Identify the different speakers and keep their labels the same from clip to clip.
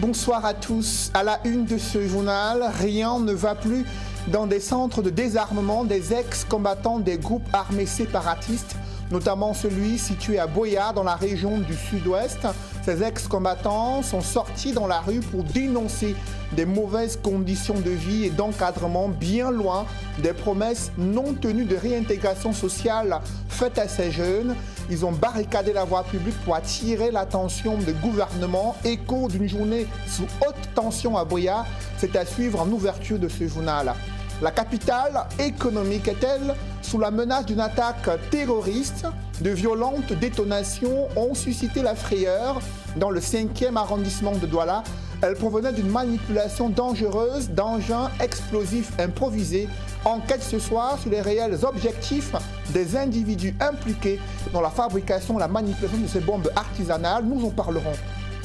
Speaker 1: bonsoir à tous. À la une de ce journal, rien ne va plus dans des centres de désarmement des ex-combattants des groupes armés séparatistes, notamment celui situé à Buea dans la région du sud-ouest. Ces ex-combattants sont sortis dans la rue pour dénoncer des mauvaises conditions de vie et d'encadrement bien loin des promesses non tenues de réintégration sociale faites à ces jeunes. Ils ont barricadé la voie publique pour attirer l'attention du gouvernement. Écho d'une journée sous haute tension à Buea, c'est à suivre en ouverture de ce journal. La capitale économique est-elle sous la menace d'une attaque terroriste? De violentes détonations ont suscité la frayeur dans le 5e arrondissement de Douala. Elle provenait d'une manipulation dangereuse d'engins explosifs improvisés. Enquête ce soir sur les réels objectifs des individus impliqués dans la fabrication et la manipulation de ces bombes artisanales. Nous en parlerons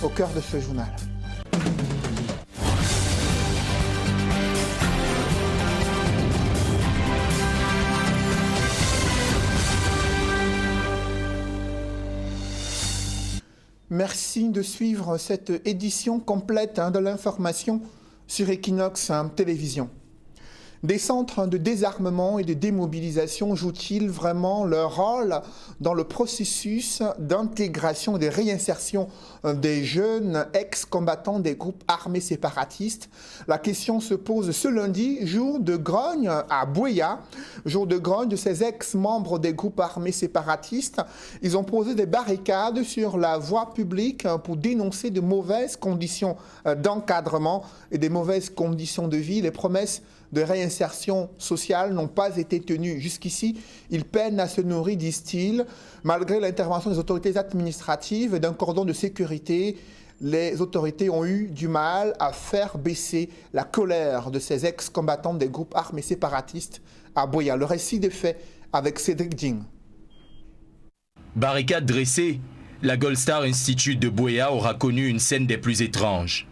Speaker 1: au cœur de ce journal. Merci de suivre cette édition complète de l'information sur Equinox Télévision. Des centres de désarmement et de démobilisation jouent-ils vraiment leur rôle dans le processus d'intégration et de réinsertion des jeunes ex-combattants des groupes armés séparatistes? La question se pose ce lundi, jour de grogne à Buea, jour de grogne de ces ex-membres des groupes armés séparatistes. Ils ont posé des barricades sur la voie publique pour dénoncer de mauvaises conditions d'encadrement et des mauvaises conditions de vie. Les promesses de réinsertion sociale n'ont pas été tenues. Jusqu'ici, ils peinent à se nourrir, disent-ils. Malgré l'intervention des autorités administratives et d'un cordon de sécurité, les autorités ont eu du mal à faire baisser la colère de ces ex-combattants des groupes armés séparatistes à Buea. Le récit des faits avec Cédric Ding.
Speaker 2: Barricade dressée, la Gold Star Institute de Buea aura connu une scène des plus étranges.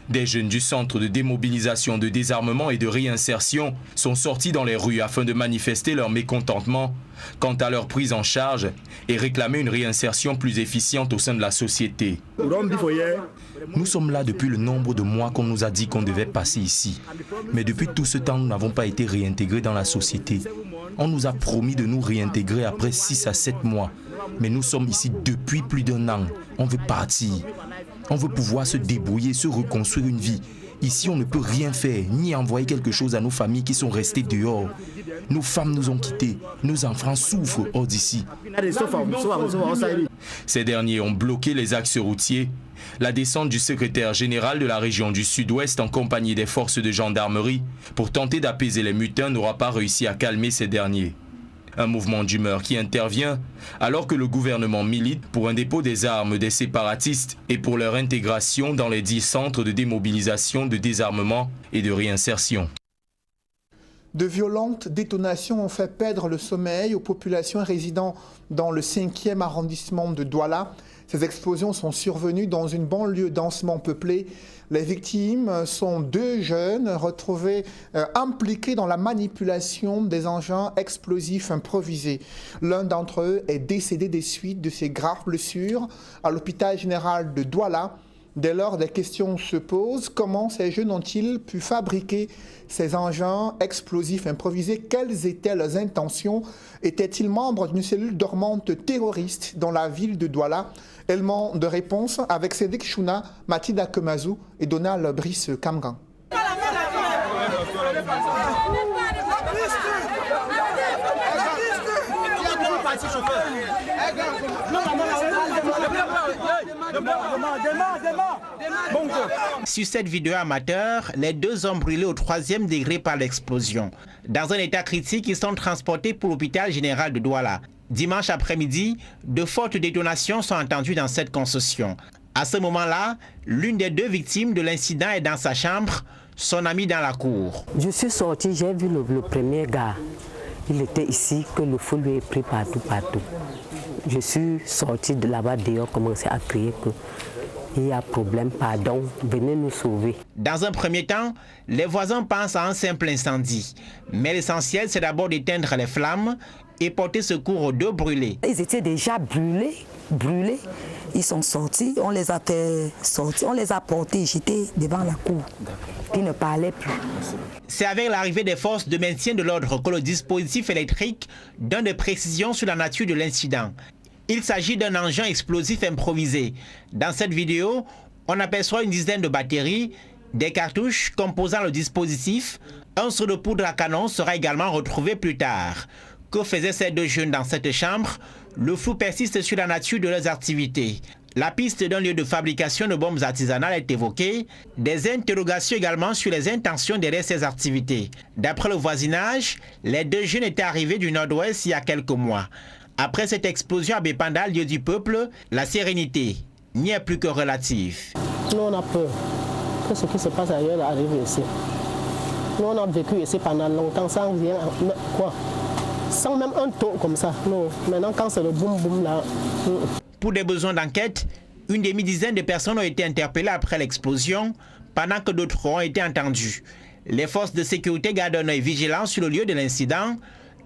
Speaker 2: Des jeunes du centre de démobilisation, de désarmement et de réinsertion sont sortis dans les rues afin de manifester leur mécontentement quant à leur prise en charge et réclamer une réinsertion plus efficiente au sein de la société. Nous sommes là depuis le nombre de mois qu'on nous a dit qu'on devait passer ici. Mais depuis tout ce temps, nous n'avons pas été réintégrés dans la société. On nous a promis de nous réintégrer après 6 à 7 mois. Mais nous sommes ici depuis plus d'1 an. On veut partir. On veut pouvoir se débrouiller, se reconstruire une vie. Ici, on ne peut rien faire, ni envoyer quelque chose à nos familles qui sont restées dehors. Nos femmes nous ont quittés, nos enfants souffrent hors d'ici. Ces derniers ont bloqué les axes routiers. La descente du secrétaire général de la région du Sud-Ouest en compagnie des forces de gendarmerie pour tenter d'apaiser les mutins n'aura pas réussi à calmer ces derniers. Un mouvement d'humeur qui intervient alors que le gouvernement milite pour un dépôt des armes des séparatistes et pour leur intégration dans les 10 centres de démobilisation, de désarmement et de réinsertion.
Speaker 1: De violentes détonations ont fait perdre le sommeil aux populations résidant dans le 5e arrondissement de Douala. Ces explosions sont survenues dans une banlieue densement peuplée. Les victimes sont 2 jeunes retrouvés impliqués dans la manipulation des engins explosifs improvisés. L'un d'entre eux est décédé des suites de ses graves blessures à l'hôpital général de Douala. Dès lors, des questions se posent. Comment ces jeunes ont-ils pu fabriquer ces engins explosifs improvisés? Quelles étaient leurs intentions? Étaient-ils membres d'une cellule dormante terroriste dans la ville de Douala? Élément de réponse avec Cédric Chouna, Mathilda Kemazou et Donald Brice Kamgan.
Speaker 3: Sur cette vidéo amateur, les 2 hommes brûlés au 3e degré par l'explosion. Dans un état critique, ils sont transportés pour l'hôpital général de Douala. Dimanche après-midi, de fortes détonations sont entendues dans cette concession. À ce moment-là, l'une des 2 victimes de l'incident est dans sa chambre, son ami dans la cour.
Speaker 4: Je suis sorti, j'ai vu le premier gars. Il était ici, que le feu lui est pris partout. Je suis sorti de là-bas dehors, commencé à crier qu'il y a problème, pardon, venez nous sauver.
Speaker 3: Dans un premier temps, les voisins pensent à un simple incendie. Mais l'essentiel, c'est d'abord d'éteindre les flammes et porter secours aux 2 brûlés.
Speaker 5: Ils étaient déjà brûlés. Ils sont sortis, on les a fait sortir, on les a portés, jetés devant la cour. Ils ne parlaient plus.
Speaker 3: C'est avec l'arrivée des forces de maintien de l'ordre que le dispositif électrique donne des précisions sur la nature de l'incident. Il s'agit d'un engin explosif improvisé. Dans cette vidéo, on aperçoit une dizaine de batteries, des cartouches composant le dispositif. Un seau de poudre à canon sera également retrouvé plus tard. Que faisaient ces 2 jeunes dans cette chambre? Le flou persiste sur la nature de leurs activités. La piste d'un lieu de fabrication de bombes artisanales est évoquée. Des interrogations également sur les intentions derrière ces activités. D'après le voisinage, les 2 jeunes étaient arrivés du nord-ouest il y a quelques mois. Après cette explosion à Bépanda, lieu du peuple, la sérénité n'y est plus que relative.
Speaker 6: Nous, on a peur que ce qui se passe ailleurs arrive ici. Nous, on a vécu ici pendant longtemps sans rien, sans même un taux comme ça. Non. Maintenant, quand c'est le boum-boum là...
Speaker 3: Pour des besoins d'enquête, une demi-dizaine de personnes ont été interpellées après l'explosion, pendant que d'autres ont été entendues. Les forces de sécurité gardent un œil vigilant sur le lieu de l'incident.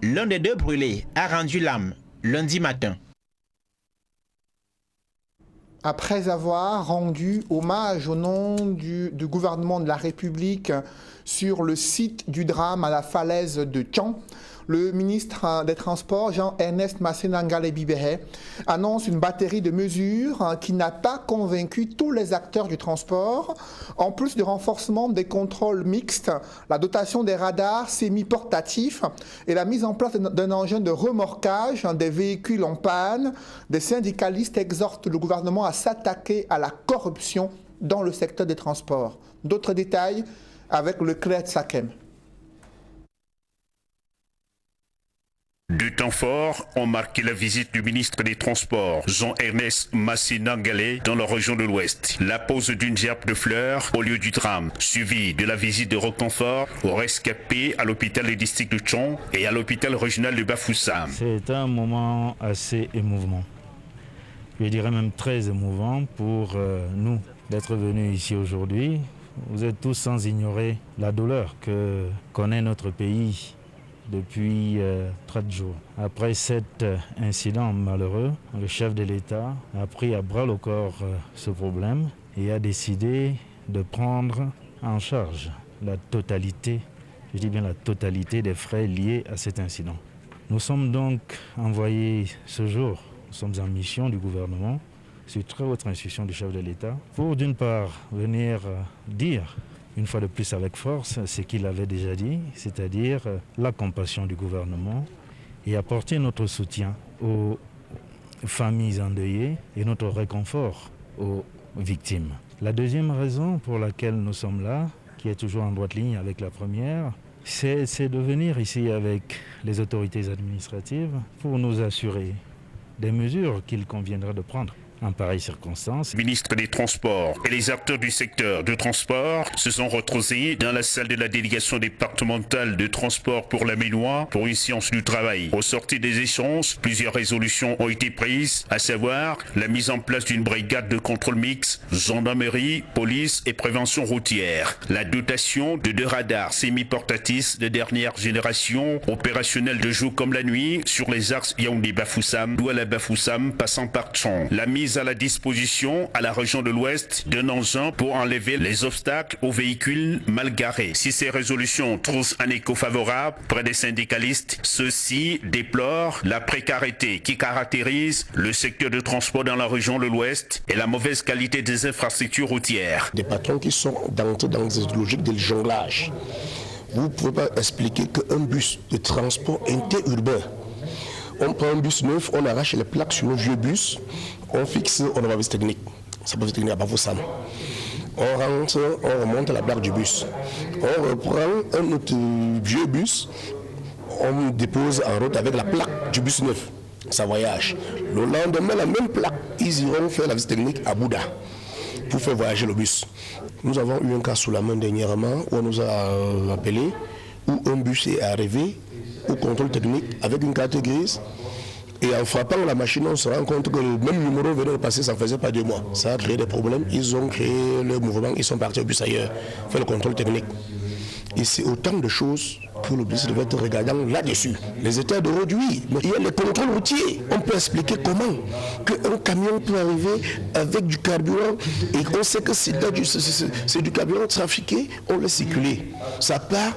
Speaker 3: L'un des 2 brûlés a rendu l'âme lundi matin.
Speaker 1: Après avoir rendu hommage au nom du gouvernement de la République sur le site du drame à la falaise de Tchang, le ministre des Transports, Jean-Ernest Masséna-Ngalé-Bibéhé, annonce une batterie de mesures qui n'a pas convaincu tous les acteurs du transport. En plus du renforcement des contrôles mixtes, la dotation des radars semi-portatifs et la mise en place d'un engin de remorquage des véhicules en panne, des syndicalistes exhortent le gouvernement à s'attaquer à la corruption dans le secteur des transports. D'autres détails avec le Claire Sakem.
Speaker 7: 2 temps forts ont marqué la visite du ministre des Transports, Jean-Ernest Masséna-Ngalé, dans la région de l'Ouest. La pose d'une gerbe de fleurs au lieu du drame, suivie de la visite de reconfort aux rescapés à l'hôpital du district de Tchang et à l'hôpital régional de Bafoussam.
Speaker 8: C'est un moment assez émouvant. Je dirais même très émouvant pour nous d'être venus ici aujourd'hui. Vous êtes tous sans ignorer la douleur que connaît notre pays depuis 30 jours. Après cet incident malheureux, le chef de l'État a pris à bras le corps ce problème et a décidé de prendre en charge la totalité, je dis bien la totalité des frais liés à cet incident. Nous sommes donc envoyés ce jour, nous sommes en mission du gouvernement, sur très haute instruction du chef de l'État, pour d'une part venir dire une fois de plus avec force ce qu'il avait déjà dit, c'est-à-dire la compassion du gouvernement et apporter notre soutien aux familles endeuillées et notre réconfort aux victimes. La deuxième raison pour laquelle nous sommes là, qui est toujours en droite ligne avec la première, c'est de venir ici avec les autorités administratives pour nous assurer des mesures qu'il conviendra de prendre en pareille circonstance.
Speaker 7: Le ministre des Transports et les acteurs du secteur de transport se sont retrouvés dans la salle de la délégation départementale de transport pour la Ménois pour une séance du travail. Au sortir des échanges, plusieurs résolutions ont été prises, à savoir la mise en place d'une brigade de contrôle mixte, gendarmerie, police et prévention routière, la dotation de 2 radars semi-portatifs de dernière génération, opérationnels de jour comme la nuit, sur les axes Yaoundé-Bafoussam, Douala-Bafoussam, passant par Tchang. La mise à la disposition à la région de l'Ouest d'un engin pour enlever les obstacles aux véhicules mal garés. Si ces résolutions trouvent un écho favorable près des syndicalistes, ceux-ci déplorent la précarité qui caractérise le secteur de transport dans la région de l'Ouest et la mauvaise qualité des infrastructures routières.
Speaker 9: Des patrons qui sont dans cette logique de jonglage. Vous ne pouvez pas expliquer qu'un bus de transport interurbain, on prend un bus neuf, on arrache les plaques sur nos vieux bus, on fixe, on a la vis technique. Ça peut se technique à Bafoussam. On rentre, on remonte la plaque du bus. On reprend un autre vieux bus, on dépose en route avec la plaque du bus neuf. Ça voyage. Le lendemain, la même plaque, ils iront faire la visite technique à Bouddha pour faire voyager le bus. Nous avons eu un cas sous la main dernièrement où on nous a appelé, où un bus est arrivé au contrôle technique avec une carte grise. Et en frappant la machine, on se rend compte que le même numéro venait de passer, ça ne faisait pas 2 mois. Ça a créé des problèmes. Ils ont créé le mouvement, ils sont partis au bus ailleurs, faire le contrôle technique. Et c'est autant de choses que le ministre devait être regardant là-dessus. Les états de route, oui, mais il y a les contrôles routiers. On peut expliquer comment qu'un camion peut arriver avec du carburant et on sait que c'est du carburant trafiqué, on laisse circuler. Ça part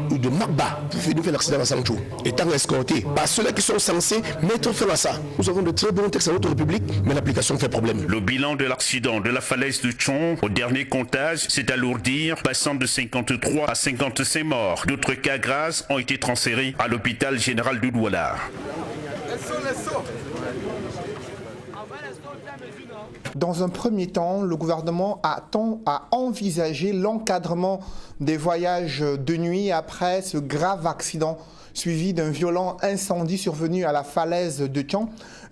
Speaker 9: de Magba pour finir faire l'accident à Sancho, étant escorté par ceux-là qui sont censés mettre fin à ça. Nous avons de très bons textes à notre République, mais l'application fait problème.
Speaker 7: Le bilan de l'accident de la falaise de Tchon, au dernier comptage, s'est alourdi, passant de 53 à 55 morts. D'autres cas graves ont été transférés à l'hôpital général de Douala.
Speaker 1: Dans un premier temps, le gouvernement attend à envisager l'encadrement des voyages de nuit après ce grave accident suivi d'un violent incendie survenu à la falaise de Tian.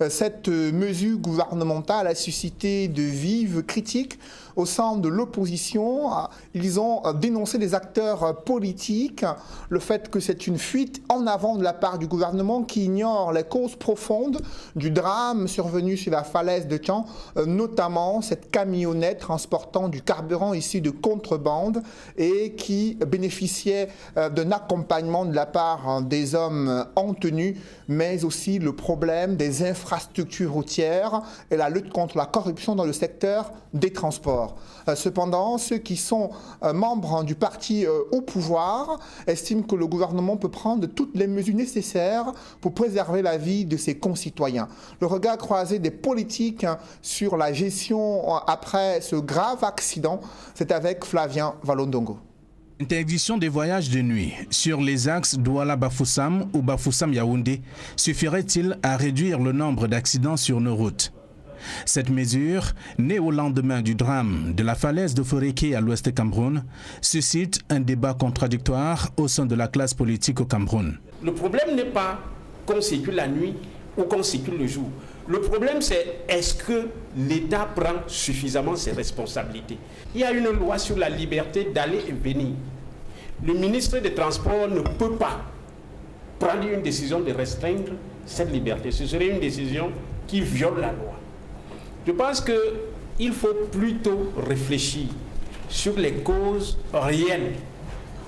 Speaker 1: Cette mesure gouvernementale a suscité de vives critiques au sein de l'opposition. Ils ont dénoncé les acteurs politiques, le fait que c'est une fuite en avant de la part du gouvernement qui ignore les causes profondes du drame survenu sur la falaise de Tian, notamment cette camionnette transportant du carburant issu de contrebande et qui bénéficiait d'un accompagnement de la part des hommes en tenue, mais aussi le problème des infrastructures routières et la lutte contre la corruption dans le secteur des transports. Cependant, ceux qui sont membres du parti au pouvoir estiment que le gouvernement peut prendre toutes les mesures nécessaires pour préserver la vie de ses concitoyens. Le regard croisé des politiques sur la gestion après ce grave accident, c'est avec Flavien Valondongo.
Speaker 10: L'interdiction des voyages de nuit sur les axes Douala-Bafoussam ou Bafoussam-Yaoundé suffirait-il à réduire le nombre d'accidents sur nos routes? Cette mesure, née au lendemain du drame de la falaise de Foréké à l'ouest du Cameroun, suscite un débat contradictoire au sein de la classe politique au Cameroun.
Speaker 11: Le problème n'est pas qu'on circule la nuit ou qu'on circule le jour. Le problème, c'est est-ce que l'État prend suffisamment ses responsabilités? Il y a une loi sur la liberté d'aller et venir. Le ministre des Transports ne peut pas prendre une décision de restreindre cette liberté. Ce serait une décision qui viole la loi. Je pense qu'il faut plutôt réfléchir sur les causes réelles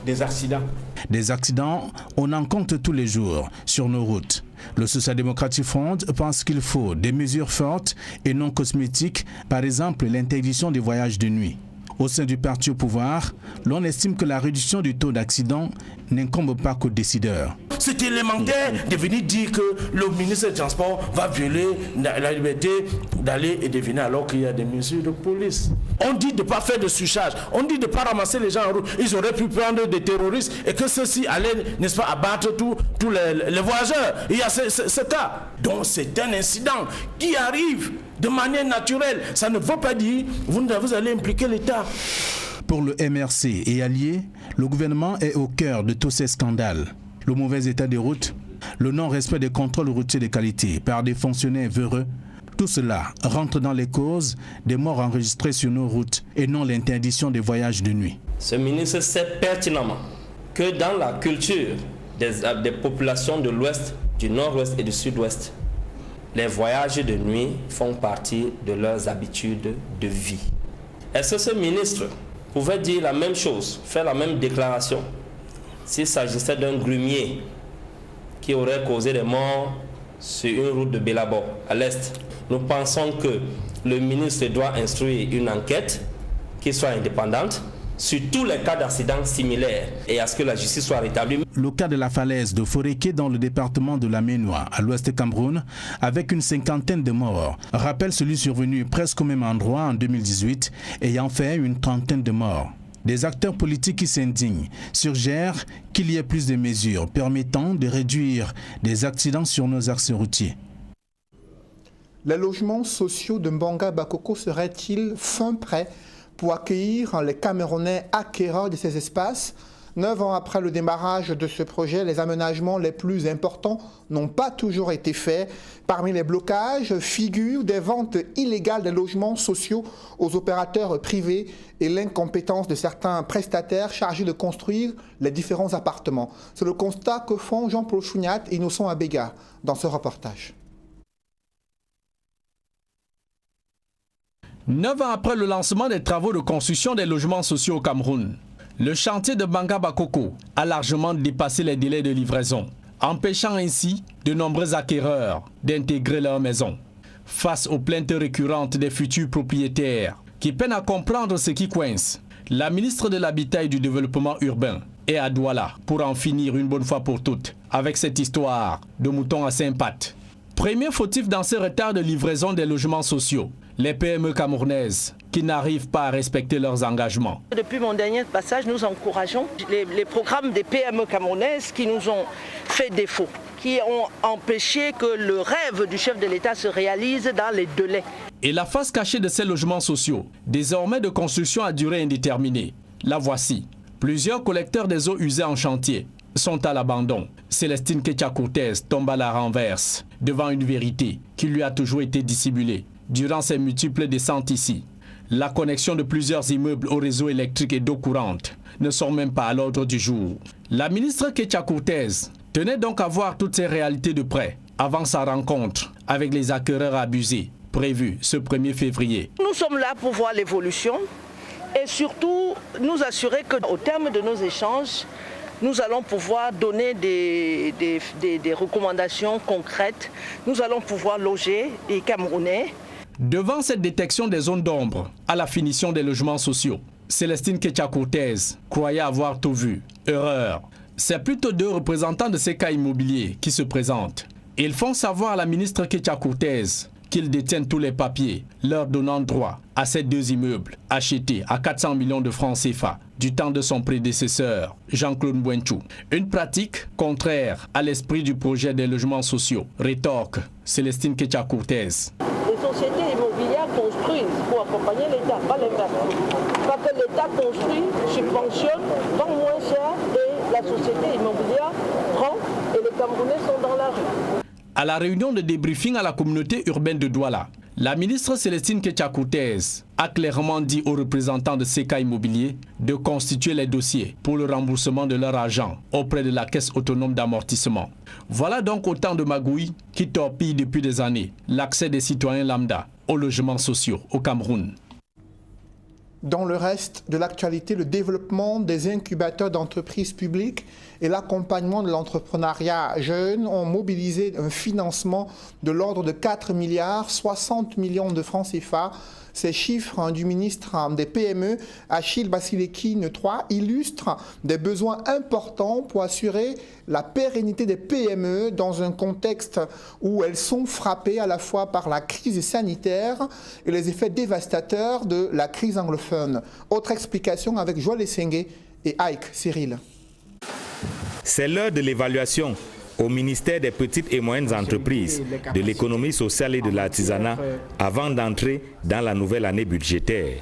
Speaker 11: des accidents.
Speaker 10: Des accidents, on en compte tous les jours sur nos routes. Le Social Democratic Front pense qu'il faut des mesures fortes et non cosmétiques, par exemple l'interdiction des voyages de nuit. Au sein du parti au pouvoir, l'on estime que la réduction du taux d'accident n'incombe pas qu'aux décideurs.
Speaker 12: C'est élémentaire de venir dire que le ministre des Transports va violer la liberté d'aller et de venir alors qu'il y a des mesures de police. On dit de ne pas faire de surcharge, on dit de ne pas ramasser les gens en route. Ils auraient pu prendre des terroristes et que ceux-ci allaient, n'est-ce pas, abattre tous les voyageurs. Il y a ce cas. Donc c'est un incident qui arrive de manière naturelle. Ça ne veut pas dire que vous allez impliquer l'État.
Speaker 10: Pour le MRC et alliés, le gouvernement est au cœur de tous ces scandales. Le mauvais état des routes, le non-respect des contrôles routiers de qualité par des fonctionnaires véreux, tout cela rentre dans les causes des morts enregistrées sur nos routes et non l'interdiction des voyages de nuit.
Speaker 13: Ce ministre sait pertinemment que dans la culture des populations de l'Ouest, du Nord-Ouest et du Sud-Ouest, les voyages de nuit font partie de leurs habitudes de vie. Est-ce que ce ministre pouvait dire la même chose, faire la même déclaration s'il s'agissait d'un grumier qui aurait causé des morts sur une route de Bélabor à l'est? Nous pensons que le ministre doit instruire une enquête qui soit indépendante sur tous les cas d'accidents similaires et à ce que la justice soit rétablie.
Speaker 10: Le cas de la falaise de Foréké dans le département de la Ménois, à l'ouest du Cameroun, avec une 50aine de morts, rappelle celui survenu presque au même endroit en 2018, ayant fait une 30aine de morts. Des acteurs politiques qui s'indignent suggèrent qu'il y ait plus de mesures permettant de réduire des accidents sur nos axes routiers.
Speaker 1: Les logements sociaux de Mbanga Bakoko seraient-ils fin prêts pour accueillir les Camerounais acquéreurs de ces espaces? 9 ans après le démarrage de ce projet, les aménagements les plus importants n'ont pas toujours été faits. Parmi les blocages figurent des ventes illégales des logements sociaux aux opérateurs privés et l'incompétence de certains prestataires chargés de construire les différents appartements. C'est le constat que font Jean-Paul Chouniat et Innocent Abega dans ce reportage.
Speaker 14: 9 ans après le lancement des travaux de construction des logements sociaux au Cameroun, Le chantier de Banga Bakoko a largement dépassé les délais de livraison, empêchant ainsi de nombreux acquéreurs d'intégrer leur maison. Face aux plaintes récurrentes des futurs propriétaires qui peinent à comprendre ce qui coince, la ministre de l'Habitat et du Développement urbain est à Douala pour en finir une bonne fois pour toutes avec cette histoire de mouton à 5 pattes. Premier fautif dans ce retard de livraison des logements sociaux, les PME camerounaises qui n'arrivent pas à respecter leurs engagements.
Speaker 15: Depuis mon dernier passage, nous encourageons les programmes des PME camerounaises qui nous ont fait défaut, qui ont empêché que le rêve du chef de l'État se réalise dans les délais.
Speaker 14: Et la face cachée de ces logements sociaux, désormais de construction à durée indéterminée, la voici. Plusieurs collecteurs des eaux usées en chantier sont à l'abandon. Célestine Ketcha-Cortez tombe à la renverse devant une vérité qui lui a toujours été dissimulée durant ses multiples descentes ici. La connexion de plusieurs immeubles au réseau électrique et d'eau courante ne sont même pas à l'ordre du jour. La ministre Ketcha-Cortez tenait donc à voir toutes ces réalités de près avant sa rencontre avec les acquéreurs abusés, prévue ce 1er février.
Speaker 15: Nous sommes là pour voir l'évolution et surtout nous assurer qu'au terme de nos échanges, nous allons pouvoir donner des recommandations concrètes. Nous allons pouvoir loger les Camerounais.
Speaker 14: Devant cette détection des zones d'ombre à la finition des logements sociaux, Célestine Ketcha-Cortez croyait avoir tout vu. Erreur. C'est plutôt 2 représentants de ces cas immobiliers qui se présentent. Ils font savoir à la ministre Ketcha-Cortez qu'ils détiennent tous les papiers, leur donnant droit à ces 2 immeubles achetés à 400 millions de francs CFA du temps de son prédécesseur, Jean-Claude Mbouenchou. Une pratique contraire à l'esprit du projet des logements sociaux, rétorque Célestine Ketcha-Cortez.
Speaker 15: Les sociétés immobilières construisent pour accompagner l'État, pas l'inverse. Parce que l'État construit, subventionne, vend moins cher et la société immobilière prend et les Camerounais sont dans la rue.
Speaker 14: À la réunion de débriefing à la communauté urbaine de Douala, la ministre Célestine Ketcha-Cortez a clairement dit aux représentants de ces cas immobiliers de constituer les dossiers pour le remboursement de leur argent auprès de la Caisse autonome d'amortissement. Voilà donc autant de magouilles qui torpillent depuis des années l'accès des citoyens lambda aux logements sociaux au Cameroun.
Speaker 1: Dans le reste de l'actualité, le développement des incubateurs d'entreprises publiques et l'accompagnement de l'entrepreneuriat jeune ont mobilisé un financement de l'ordre de 4 milliards 60 millions de francs CFA. Ces chiffres du ministre des PME, Achille Basilekine III, illustrent des besoins importants pour assurer la pérennité des PME dans un contexte où elles sont frappées à la fois par la crise sanitaire et les effets dévastateurs de la crise anglophone. Autre explication avec Joël Essengue et Ike Cyril.
Speaker 16: C'est l'heure de l'évaluation au ministère des petites et moyennes entreprises, de l'économie sociale et de l'artisanat avant d'entrer dans la nouvelle année budgétaire.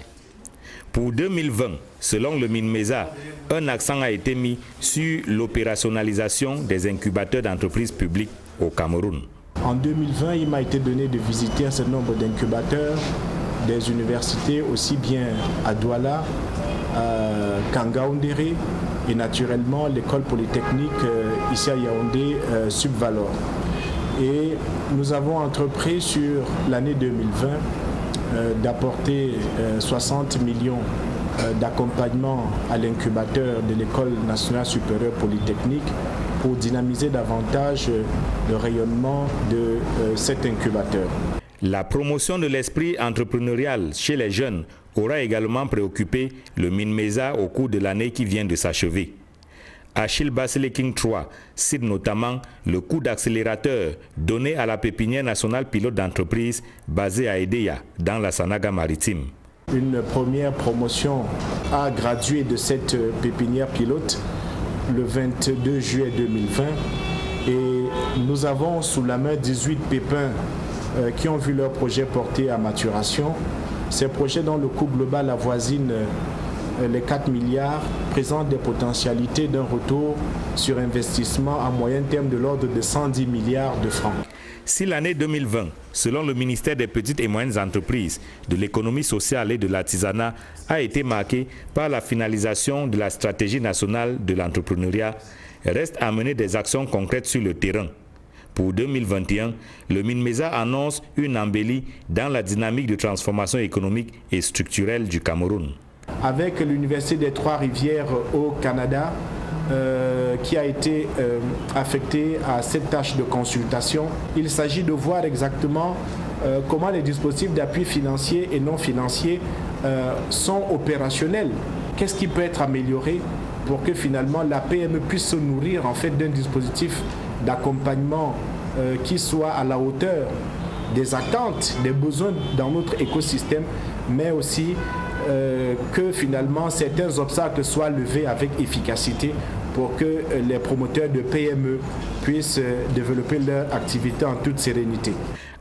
Speaker 16: Pour 2020, selon le MINMESA, un accent a été mis sur l'opérationnalisation des incubateurs d'entreprises publiques au Cameroun.
Speaker 17: En 2020, il m'a été donné de visiter un certain nombre d'incubateurs des universités, aussi bien à Douala, à Kangaoundéré, et naturellement l'école polytechnique ici à Yaoundé, Subvalor. Et nous avons entrepris sur l'année 2020 d'apporter 60 millions d'accompagnement à l'incubateur de l'école nationale supérieure polytechnique pour dynamiser davantage le rayonnement de cet incubateur.
Speaker 16: La promotion de l'esprit entrepreneurial chez les jeunes aura également préoccupé le MINMESA au cours de l'année qui vient de s'achever. Achille Basilekine III cite notamment le coup d'accélérateur donné à la pépinière nationale pilote d'entreprise basée à Edea, dans la Sanaga maritime.
Speaker 17: Une première promotion a gradué de cette pépinière pilote le 22 juillet 2020 et nous avons sous la main 18 pépins qui ont vu leur projet porté à maturation. Ces projets dont le coût global avoisine les 4 milliards présentent des potentialités d'un retour sur investissement à moyen terme de l'ordre de 110 milliards de francs.
Speaker 16: Si l'année 2020, selon le ministère des petites et moyennes entreprises, de l'économie sociale et de l'artisanat, a été marquée par la finalisation de la stratégie nationale de l'entrepreneuriat, reste à mener des actions concrètes sur le terrain. Pour 2021, le MINMESA annonce une embellie dans la dynamique de transformation économique et structurelle du Cameroun.
Speaker 17: avec l'Université des Trois-Rivières au Canada, qui a été affecté à cette tâche de consultation. Il s'agit de voir exactement comment les dispositifs d'appui financier et non financier sont opérationnels. Qu'est-ce qui peut être amélioré pour que finalement la PME puisse se nourrir en fait d'un dispositif d'accompagnement qui soit à la hauteur des attentes, des besoins dans notre écosystème, mais aussi que finalement certains obstacles soient levés avec efficacité pour que les promoteurs de PME puissent développer leur activité en toute sérénité.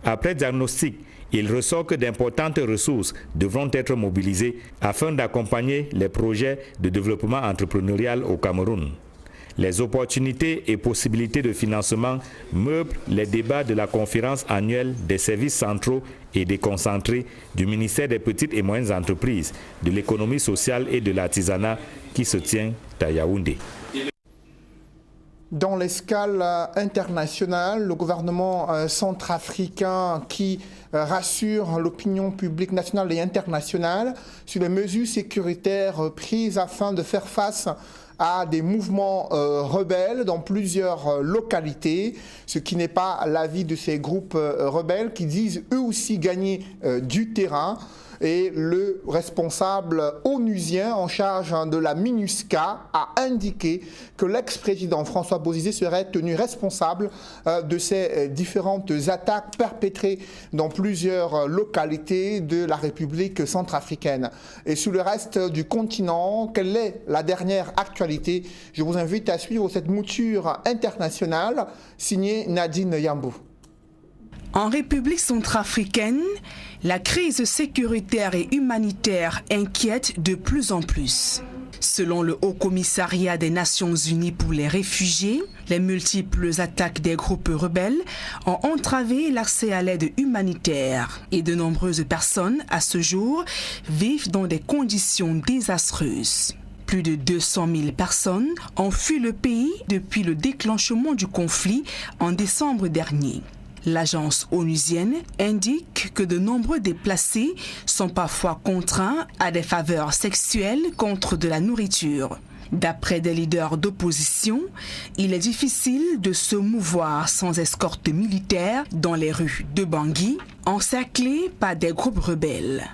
Speaker 16: Après diagnostic, il ressort que d'importantes ressources devront être mobilisées afin d'accompagner les projets de développement entrepreneurial au Cameroun. Les opportunités et possibilités de financement meublent les débats de la conférence annuelle des services centraux et déconcentrés du ministère des Petites et Moyennes Entreprises, de l'économie sociale et de l'artisanat qui se tient à Yaoundé.
Speaker 1: Dans l'escale internationale, le gouvernement centrafricain qui rassure l'opinion publique nationale et internationale sur les mesures sécuritaires prises afin de faire face à des mouvements rebelles dans plusieurs localités, ce qui n'est pas l'avis de ces groupes rebelles qui disent eux aussi gagner du terrain. Et le responsable onusien en charge de la MINUSCA a indiqué que l'ex-président François Bozizé serait tenu responsable de ces différentes attaques perpétrées dans plusieurs localités de la République centrafricaine. Et sur le reste du continent, quelle est la dernière actualité? Je vous invite à suivre cette mouture internationale signée Nadine Yambou.
Speaker 18: En République centrafricaine, la crise sécuritaire et humanitaire inquiète de plus en plus. Selon le Haut Commissariat des Nations Unies pour les réfugiés, les multiples attaques des groupes rebelles ont entravé l'accès à l'aide humanitaire et de nombreuses personnes, à ce jour, vivent dans des conditions désastreuses. Plus de 200 000 personnes ont fui le pays depuis le déclenchement du conflit en décembre dernier. L'agence onusienne indique que de nombreux déplacés sont parfois contraints à des faveurs sexuelles contre de la nourriture. D'après des leaders d'opposition, il est difficile de se mouvoir sans escorte militaire dans les rues de Bangui, encerclées par des groupes rebelles.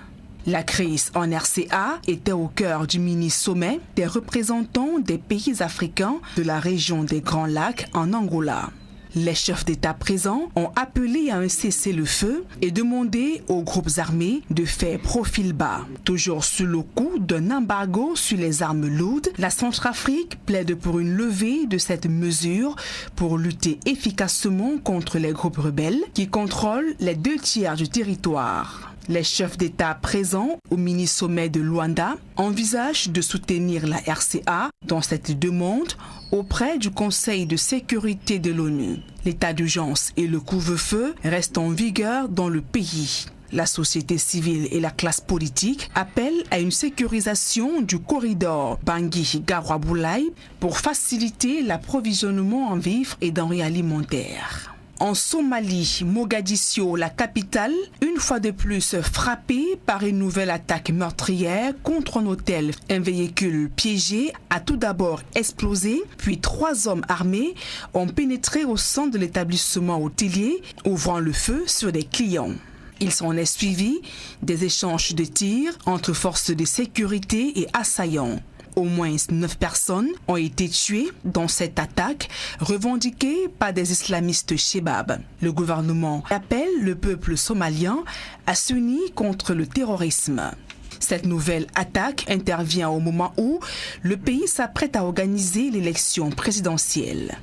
Speaker 18: La crise en RCA était au cœur du mini-sommet des représentants des pays africains de la région des Grands Lacs en Angola. Les chefs d'État présents ont appelé à un cessez-le-feu et demandé aux groupes armés de faire profil bas. Toujours sous le coup d'un embargo sur les armes lourdes, la Centrafrique plaide pour une levée de cette mesure pour lutter efficacement contre les groupes rebelles qui contrôlent les 2/3 du territoire. Les chefs d'État présents au mini-sommet de Luanda envisagent de soutenir la RCA dans cette demande auprès du Conseil de sécurité de l'ONU. L'état d'urgence et le couvre-feu restent en vigueur dans le pays. La société civile et la classe politique appellent à une sécurisation du corridor Bangui-Garoua-Boulaye pour faciliter l'approvisionnement en vivres et denrées alimentaires. En Somalie, Mogadiscio, la capitale, une fois de plus frappée par une nouvelle attaque meurtrière contre un hôtel. Un véhicule piégé a tout d'abord explosé, puis 3 hommes armés ont pénétré au sein de l'établissement hôtelier, ouvrant le feu sur des clients. Il s'en est suivi des échanges de tirs entre forces de sécurité et assaillants. Au moins 9 personnes ont été tuées dans cette attaque revendiquée par des islamistes Chebab. Le gouvernement appelle le peuple somalien à s'unir contre le terrorisme. Cette nouvelle attaque intervient au moment où le pays s'apprête à organiser l'élection présidentielle.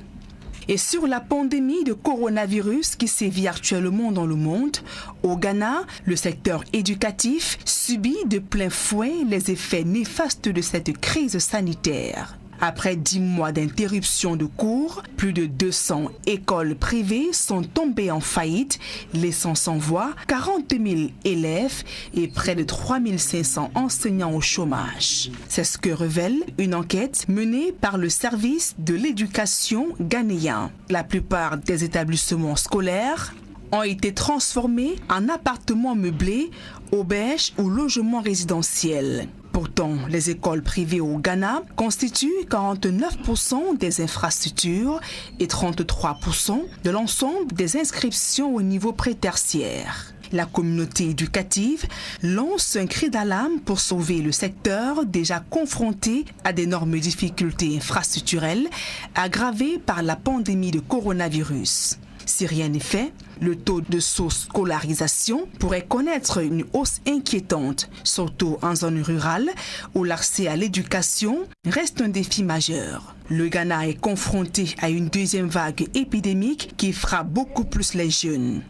Speaker 18: Et sur la pandémie de coronavirus qui sévit actuellement dans le monde, au Ghana, le secteur éducatif subit de plein fouet les effets néfastes de cette crise sanitaire. Après 10 mois d'interruption de cours, plus de 200 écoles privées sont tombées en faillite, laissant sans voix 40 000 élèves et près de 3 500 enseignants au chômage. C'est ce que révèle une enquête menée par le service de l'éducation ghanéen. La plupart des établissements scolaires ont été transformés en appartements meublés, auberges ou logements résidentiels. Pourtant, les écoles privées au Ghana constituent 49% des infrastructures et 33% de l'ensemble des inscriptions au niveau prétertiaire. La communauté éducative lance un cri d'alarme pour sauver le secteur déjà confronté à d'énormes difficultés infrastructurelles aggravées par la pandémie de coronavirus. Si rien n'est fait, le taux de sous-scolarisation pourrait connaître une hausse inquiétante, surtout en zone rurale où l'accès à l'éducation reste un défi majeur. Le Ghana est confronté à une deuxième vague épidémique qui frappe beaucoup plus les jeunes.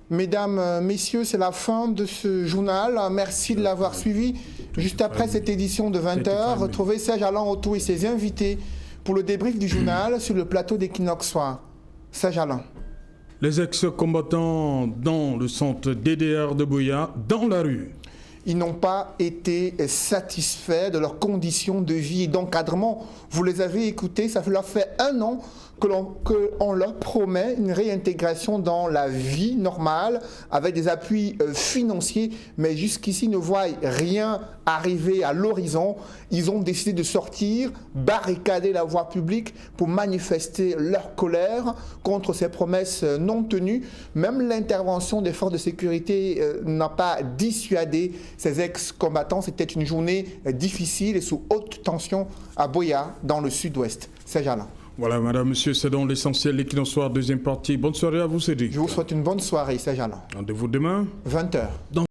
Speaker 1: Mesdames, Messieurs, c'est la fin de ce journal. Merci de l'avoir suivi. Juste après cette édition de 20h, retrouvez Serge Alain Otto et ses invités pour le débrief du journal sur le plateau d'Equinox Soir. Serge Alain.
Speaker 19: Les ex-combattants dans le centre DDR de Buea, dans la rue.
Speaker 1: Ils n'ont pas été satisfaits de leurs conditions de vie et d'encadrement. Vous les avez écoutés, ça leur fait 1 an qu'on leur promet une réintégration dans la vie normale avec des appuis financiers, mais jusqu'ici ne voient rien arriver à l'horizon. Ils ont décidé de sortir, barricader la voie publique pour manifester leur colère contre ces promesses non tenues. Même l'intervention des forces de sécurité n'a pas dissuadé ces ex-combattants. C'était une journée difficile et sous haute tension à Buea, dans le sud-ouest. Serge Alain.
Speaker 19: Voilà, madame, monsieur, c'est donc l'essentiel, l'Equinox Soir, deuxième partie. Bonne soirée à vous, Cédric.
Speaker 1: Je vous souhaite une bonne soirée, Serge Alain.
Speaker 19: Rendez-vous demain
Speaker 1: 20h.